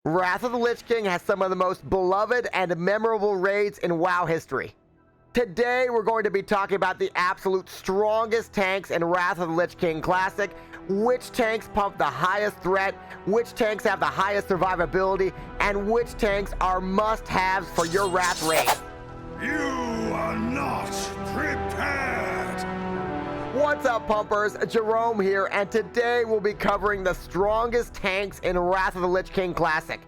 Wrath of the Lich King has some of the most beloved and memorable raids in WoW history. Today, we're going to be talking about the absolute strongest tanks in Wrath of the Lich King Classic, which tanks pump the highest threat, which tanks have the highest survivability, and which tanks are must-haves for your Wrath raid. You are not prepared! What's up, pumpers? Jerome here, and today we'll be covering the strongest tanks in Wrath of the Lich King Classic.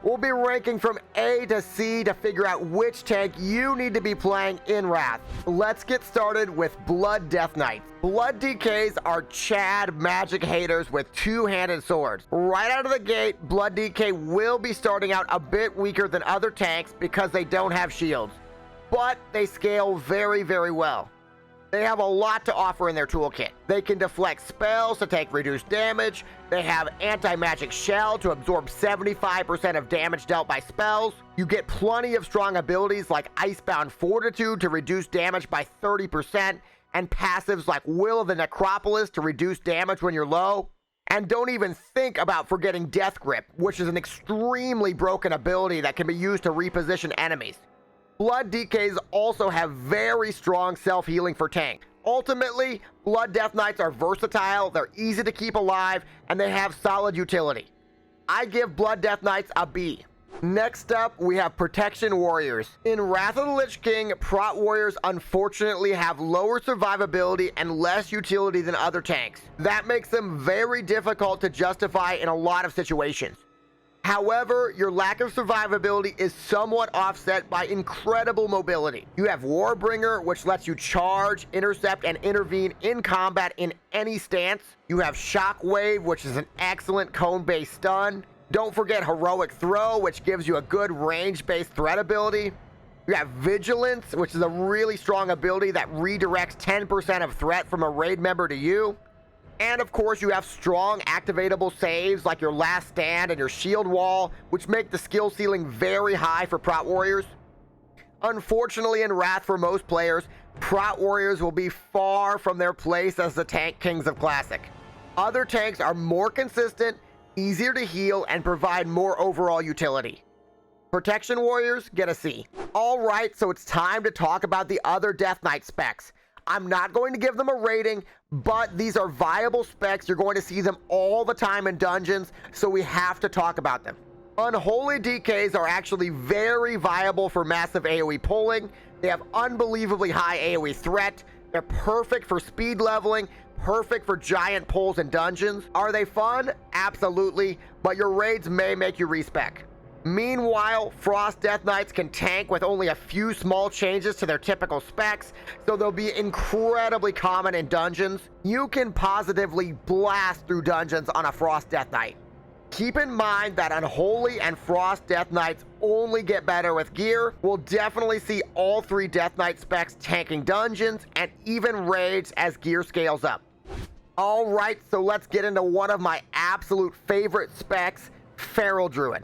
We'll be ranking from A to C to figure out which tank you need to be playing in Wrath. Let's get started with Blood Death Knights. Blood DKs are Chad magic haters with two-handed swords. Right out of the gate, Blood DK will be starting out a bit weaker than other tanks because they don't have shields, but they scale very, very well. They have a lot to offer in their toolkit. They can deflect spells to take reduced damage. They have anti-magic shell to absorb 75% of damage dealt by spells. You get plenty of strong abilities like Icebound Fortitude to reduce damage by 30%, and passives like Will of the Necropolis to reduce damage when you're low. And don't even think about forgetting Death Grip, which is an extremely broken ability that can be used to reposition enemies. Blood DKs also have very strong self-healing for tank. Ultimately, Blood Death Knights are versatile, they're easy to keep alive, and they have solid utility. I give Blood Death Knights a B. Next up, we have Protection Warriors. In Wrath of the Lich King, Prot Warriors unfortunately have lower survivability and less utility than other tanks. That makes them very difficult to justify in a lot of situations. However, your lack of survivability is somewhat offset by incredible mobility. You have Warbringer, which lets you charge, intercept, and intervene in combat in any stance. You have Shockwave, which is an excellent cone-based stun. Don't forget Heroic Throw, which gives you a good range-based threat ability. You have Vigilance, which is a really strong ability that redirects 10% of threat from a raid member to you. And of course, you have strong activatable saves like your Last Stand and your Shield Wall, which make the skill ceiling very high for Prot Warriors. Unfortunately, in Wrath for most players, Prot Warriors will be far from their place as the tank kings of Classic. Other tanks are more consistent, easier to heal, and provide more overall utility. Protection Warriors get a C. Alright, so it's time to talk about the other Death Knight specs. I'm not going to give them a rating, but these are viable specs. You're going to see them all the time in dungeons, so we have to talk about them. Unholy DKs are actually very viable for massive AoE pulling. They have unbelievably high AoE threat. They're perfect for speed leveling, perfect for giant pulls in dungeons. Are they fun? Absolutely, but your raids may make you respec. Meanwhile, Frost Death Knights can tank with only a few small changes to their typical specs, so they'll be incredibly common in dungeons. You can positively blast through dungeons on a Frost Death Knight. Keep in mind that Unholy and Frost Death Knights only get better with gear. We'll definitely see all three Death Knight specs tanking dungeons and even raids as gear scales up. Alright, so let's get into one of my absolute favorite specs, Feral Druid.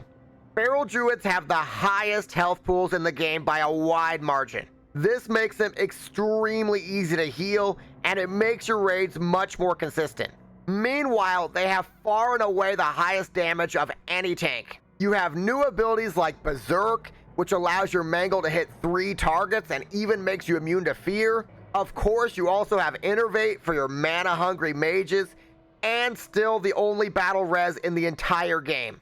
Feral Druids have the highest health pools in the game by a wide margin. This makes them extremely easy to heal, and it makes your raids much more consistent. Meanwhile, they have far and away the highest damage of any tank. You have new abilities like Berserk, which allows your Mangle to hit 3 targets and even makes you immune to fear. Of course, you also have Innervate for your mana-hungry mages, and still the only battle res in the entire game.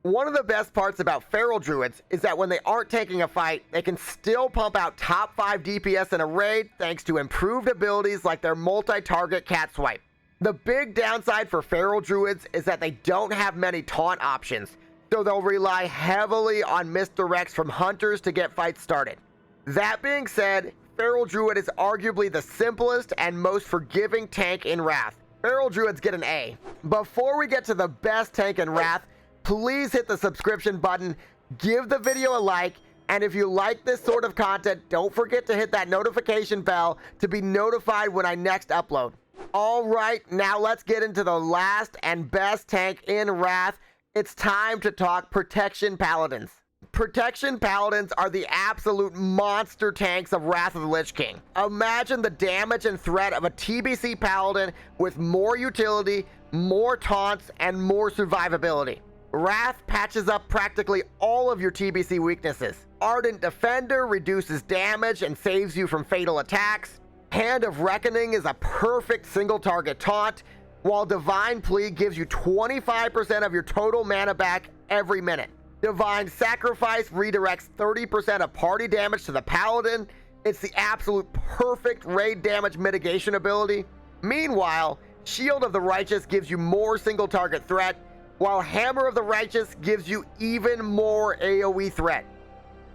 One of the best parts about Feral Druids is that when they aren't taking a fight, they can still pump out top 5 DPS in a raid thanks to improved abilities like their multi-target cat swipe. The big downside for Feral Druids is that they don't have many taunt options, so they'll rely heavily on misdirects from hunters to get fights started. That being said, Feral Druid is arguably the simplest and most forgiving tank in Wrath. Feral Druids get an A. Before we get to the best tank in Wrath, please hit the subscription button, give the video a like, and if you like this sort of content, don't forget to hit that notification bell to be notified when I next upload. Alright, now let's get into the last and best tank in Wrath. It's time to talk Protection Paladins. Protection Paladins are the absolute monster tanks of Wrath of the Lich King. Imagine the damage and threat of a TBC Paladin with more utility, more taunts, and more survivability. Wrath patches up practically all of your TBC weaknesses. Ardent Defender reduces damage and saves you from fatal attacks. Hand of Reckoning is a perfect single target taunt, while Divine Plea gives you 25% of your total mana back every minute. Divine Sacrifice redirects 30% of party damage to the Paladin. It's the absolute perfect raid damage mitigation ability. Meanwhile, Shield of the Righteous gives you more single target threat, while Hammer of the Righteous gives you even more AoE threat.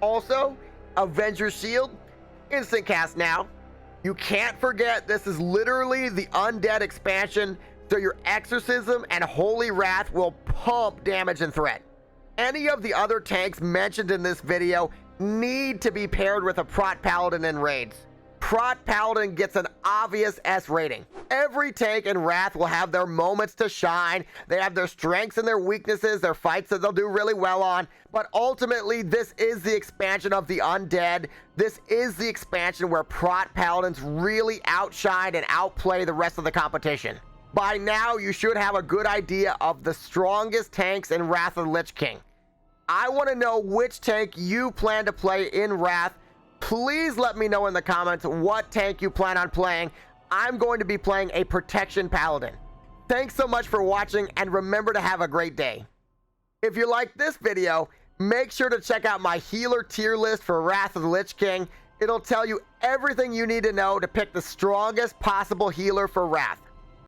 Also, Avenger Shield, instant cast now. You can't forget this is literally the undead expansion, so your Exorcism and Holy Wrath will pump damage and threat. Any of the other tanks mentioned in this video need to be paired with a Prot Paladin in raids. Prot Paladin gets an obvious S rating. Every tank in Wrath will have their moments to shine. They have their strengths and their weaknesses, their fights that they'll do really well on. But ultimately, this is the expansion of the undead. This is the expansion where Prot Paladins really outshine and outplay the rest of the competition. By now, you should have a good idea of the strongest tanks in Wrath of the Lich King. I want to know which tank you plan to play in Wrath. Please let me know in the comments what tank you plan on playing. I'm going to be playing a Protection Paladin. Thanks so much for watching, and remember to have a great day. If you like this video, make sure to check out my healer tier list for Wrath of the Lich King. It'll tell you everything you need to know to pick the strongest possible healer for Wrath.